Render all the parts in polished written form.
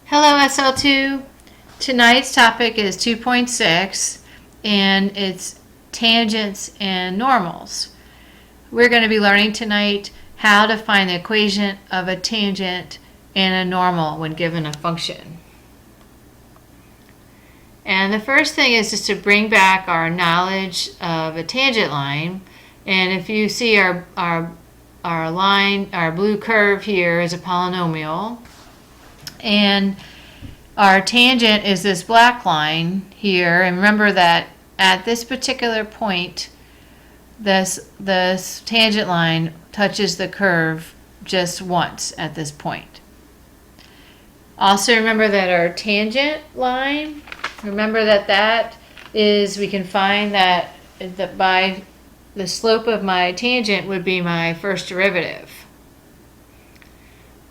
Hello SL2. Tonight's topic is 2.6 and it's tangents and normals. We're going to be learning tonight how to find the equation of a tangent and a normal when given a function. And the first thing is just to bring back our knowledge of a tangent line. And if you see our line, our blue curve here is a polynomial. And our tangent is this black line here, and remember that at this particular point, this tangent line touches the curve just once at this point. Also remember that our tangent line, remember that is, we can find that by the slope of my tangent would be my first derivative.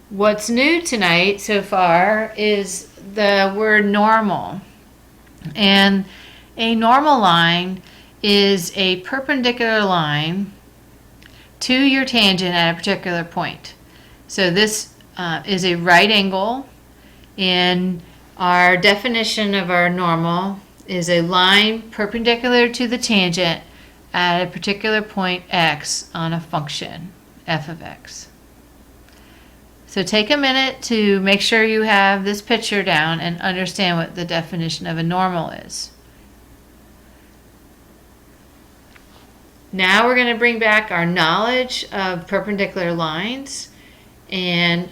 What's new tonight so far is the word normal. And a normal line is a perpendicular line to your tangent at a particular point. So this is a right angle, and our definition of our normal is a line perpendicular to the tangent at a particular point x on a function f of x. So take a minute to make sure you have this picture down and understand what the definition of a normal is. Now we're going to bring back our knowledge of perpendicular lines and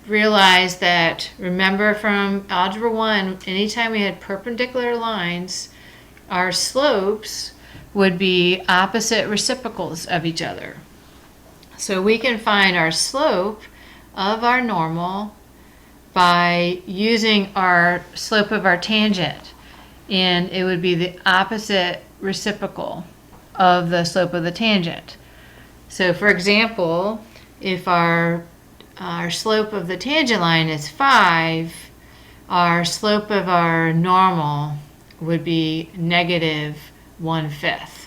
realize that, remember from Algebra 1, anytime we had perpendicular lines, our slopes would be opposite reciprocals of each other. So we can find our slope of our normal by using our slope of our tangent, and it would be the opposite reciprocal of the slope of the tangent. So for example, if our slope of the tangent line is 5, our slope of our normal would be negative 1/5.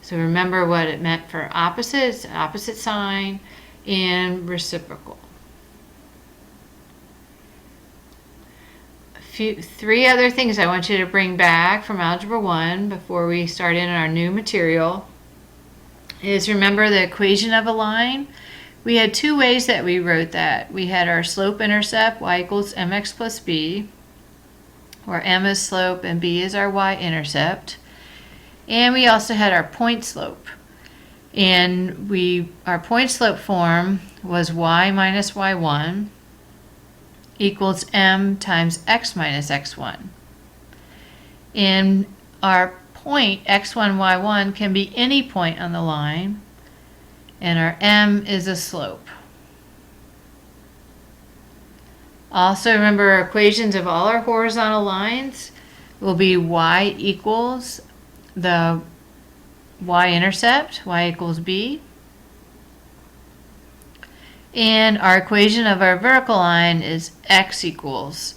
So remember what it meant for opposites, opposite sign, and reciprocal. Three other things I want you to bring back from Algebra 1 before we start in our new material is, remember the equation of a line. We had two ways that we wrote that. We had our slope-intercept, y equals mx plus b, where m is slope and b is our y-intercept. And we also had our point slope. And our point slope form was y minus y1 equals m times x minus x1. And our point x1, y1 can be any point on the line, and our m is a slope. Also remember, our equations of all our horizontal lines will be y equals the y-intercept, y equals b. And our equation of our vertical line is x equals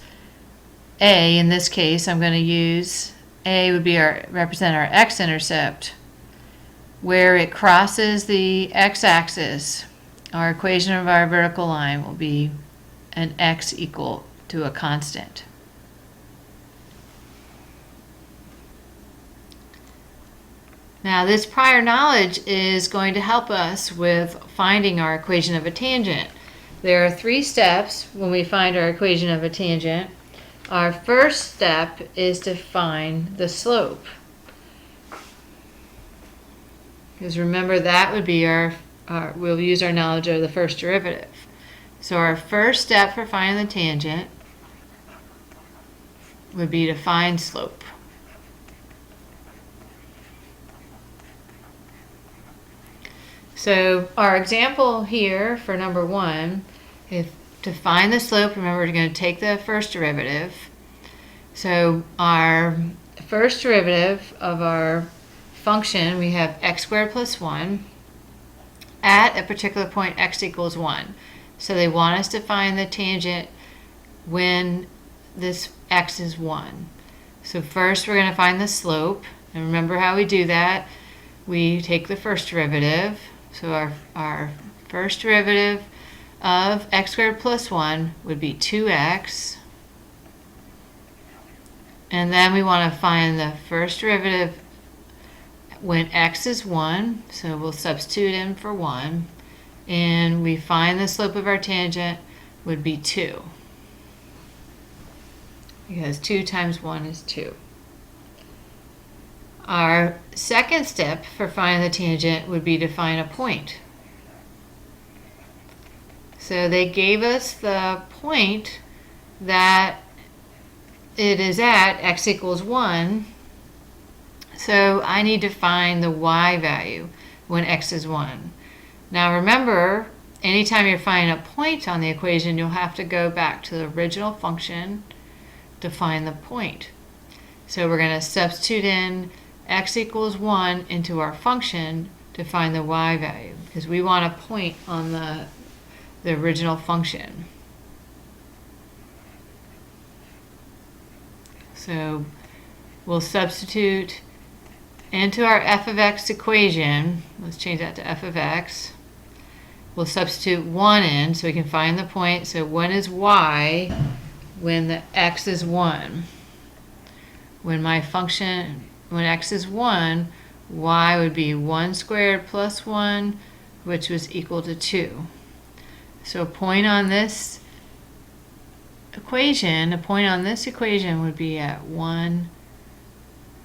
a. In this case, I'm going to use a would be represent our x-intercept. Where it crosses the x-axis, our equation of our vertical line will be an x equal to a constant. Now this prior knowledge is going to help us with finding our equation of a tangent. There are 3 steps when we find our equation of a tangent. Our first step is to find the slope. Because remember, that would be we'll use our knowledge of the first derivative. So our first step for finding the tangent would be to find slope. So our example here for number 1, if to find the slope, remember we're going to take the first derivative. So our first derivative of our function, we have x squared plus 1 at a particular point x equals 1. So they want us to find the tangent when this x is 1. So first we're going to find the slope, and remember how we do that. We take the first derivative. So our first derivative of x squared plus 1 would be 2x. And then we want to find the first derivative when x is 1. So we'll substitute in for 1. And we find the slope of our tangent would be 2. Because 2 times 1 is 2. Our second step for finding the tangent would be to find a point. So they gave us the point that it is at x equals 1. So I need to find the y value when x is 1. Now remember, anytime you're finding a point on the equation, you'll have to go back to the original function to find the point. So we're going to substitute in x equals 1 into our function to find the y value, because we want a point on the original function. So we'll substitute into our f of x equation. Let's change that to f of x. We'll substitute 1 in so we can find the point. So when is y when the x is 1? When x is 1, y would be 1 squared plus 1, which was equal to 2. So a point on this equation would be at 1,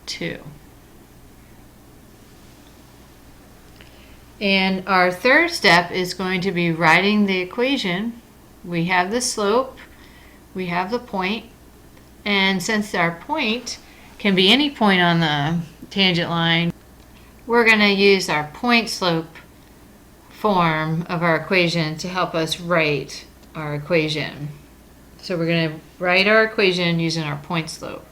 2. And our third step is going to be writing the equation. We have the slope, we have the point, and since our point can be any point on the tangent line, we're going to use our point slope form of our equation to help us write our equation. So we're going to write our equation using our point slope.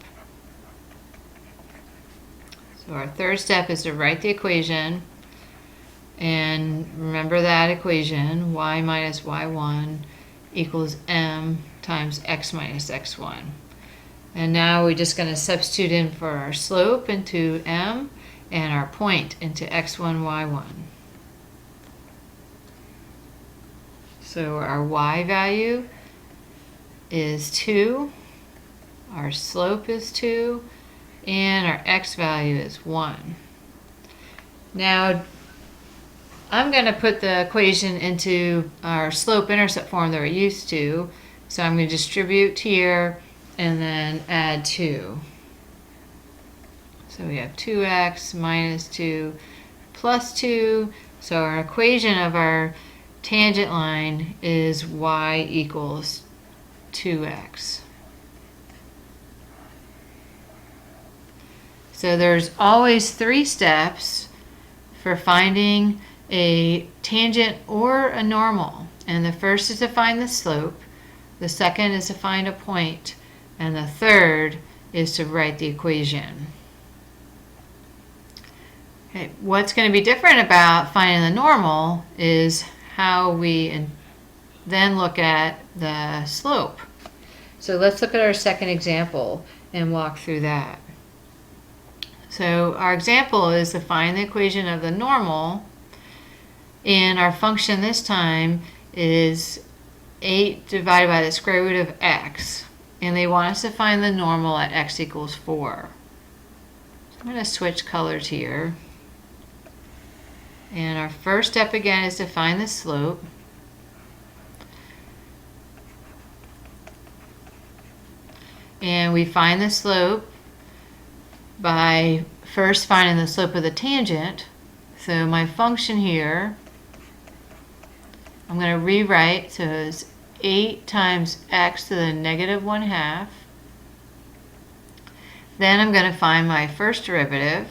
So our third step is to write the equation. And remember that equation, y minus y1 equals m times x minus x1. And now we're just going to substitute in for our slope into m and our point into x1, y1. So our y value is 2, our slope is 2, and our x value is 1. Now I'm going to put the equation into our slope-intercept form that we're used to. So I'm going to distribute here and then add 2. So we have 2x minus 2 plus 2. So our equation of our tangent line is y equals 2x. So there's always 3 steps for finding a tangent or a normal. And the first is to find the slope, the second is to find a point, and the third is to write the equation. Okay, what's going to be different about finding the normal is how we then look at the slope. So let's look at our second example and walk through that. So our example is to find the equation of the normal, and our function this time is 8 divided by the square root of x. And they want us to find the normal at x equals 4. So I'm going to switch colors here. And our first step again is to find the slope. And we find the slope by first finding the slope of the tangent. So my function here, I'm going to rewrite, so it's 8 times x to the negative 1/2. Then I'm going to find my first derivative.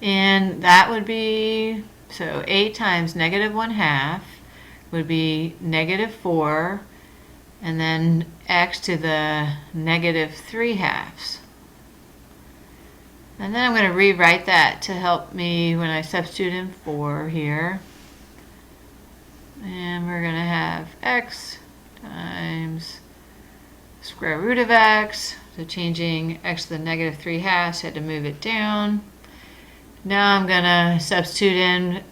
And that would be, so 8 times negative 1/2 would be negative 4, and then x to the negative 3/2. And then I'm going to rewrite that to help me when I substitute in 4 here. And we're going to have x times square root of x. So changing x to the negative 3/2, I had to move it down. Now I'm going to substitute in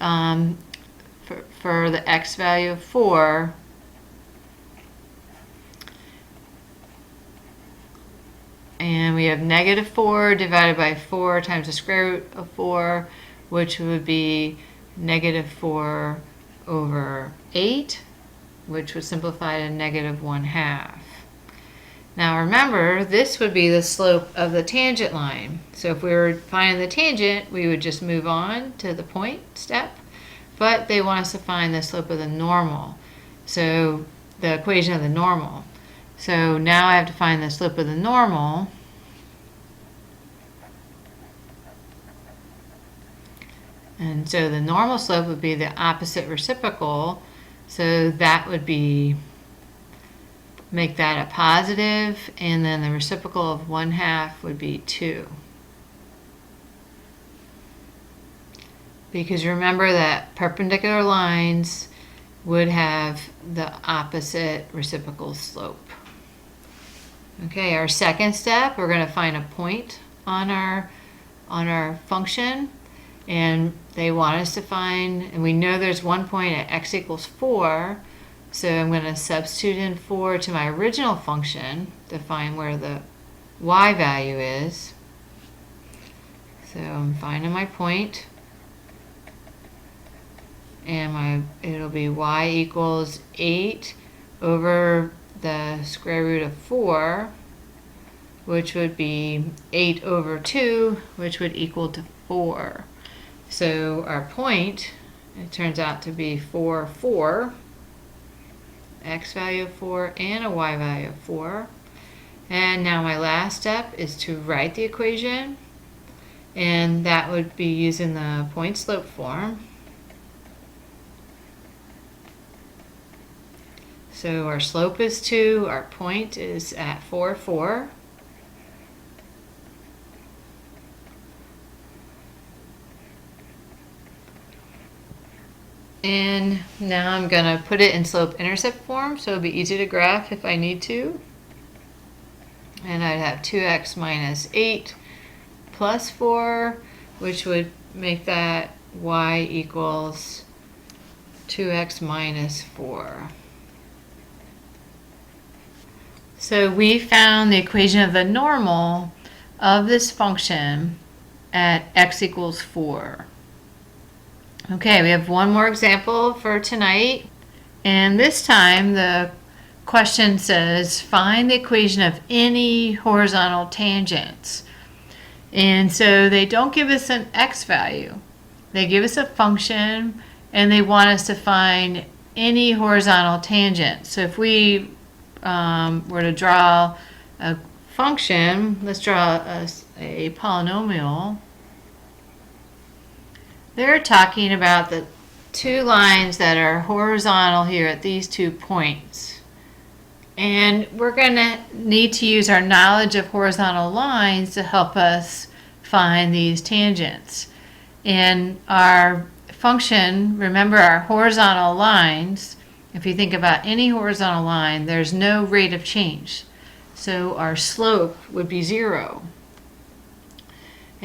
for the x value of 4, and we have negative 4 divided by 4 times the square root of 4, which would be negative 4 over 8, which would simplify to negative 1/2. Now remember, this would be the slope of the tangent line. So if we were finding the tangent, we would just move on to the point step, but they want us to find the slope of the normal. So the equation of the normal. So now I have to find the slope of the normal. And so the normal slope would be the opposite reciprocal. So that would be, make that a positive, and then the reciprocal of 1/2 would be 2. Because remember that perpendicular lines would have the opposite reciprocal slope. Okay, our second step, we're going to find a point on our function, and they want us to find, and we know there's one point at x equals 4, so I'm going to substitute in 4 to my original function to find where the y value is. So I'm finding my point, and it'll be y equals 8 over the square root of 4, which would be 8 over 2, which would equal to 4. So our point, it turns out to be 4, 4, x value of 4 and a y value of 4. And now my last step is to write the equation, and that would be using the point slope form. So our slope is 2, our point is at 4, 4. And now I'm going to put it in slope-intercept form, so it'll be easy to graph if I need to. And I'd have 2x minus 8 plus 4, which would make that y equals 2x minus 4. So we found the equation of the normal of this function at x equals 4. Okay, we have one more example for tonight, and this time the question says find the equation of any horizontal tangents. And so they don't give us an x value. They give us a function, and they want us to find any horizontal tangent. So if we were to draw a function, let's draw a polynomial. They're talking about the two lines that are horizontal here at these 2 points. And we're going to need to use our knowledge of horizontal lines to help us find these tangents. And our function, remember our horizontal lines, if you think about any horizontal line, there's no rate of change. So our slope would be 0.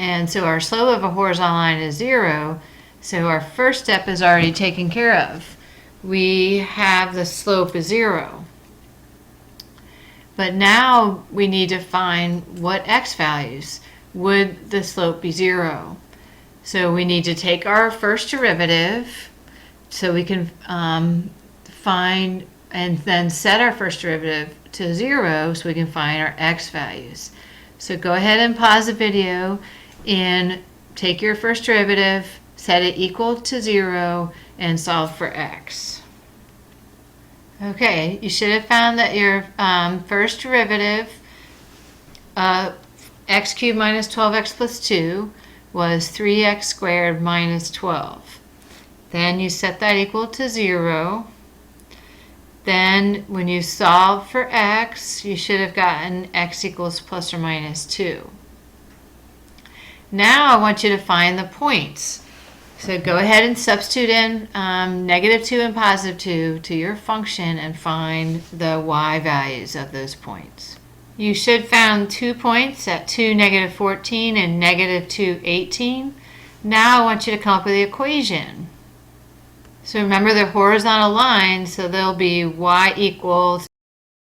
And so our slope of a horizontal line is 0. So our first step is already taken care of. We have the slope is 0. But now we need to find what x values would the slope be 0. So we need to take our first derivative so we can find and then set our first derivative to 0 so we can find our x values. So go ahead and pause the video and take your first derivative, set it equal to 0, and solve for x. Okay, you should have found that your first derivative, x cubed minus 12x plus 2, was 3x squared minus 12. Then you set that equal to 0. Then when you solve for x, you should have gotten x equals plus or minus 2. Now I want you to find the points. So go ahead and substitute in -2 and +2 to your function and find the y values of those points. You should found 2 points at 2, -14 and -2, 18. Now I want you to come up with the equation. So remember they're horizontal lines, so they'll be y equals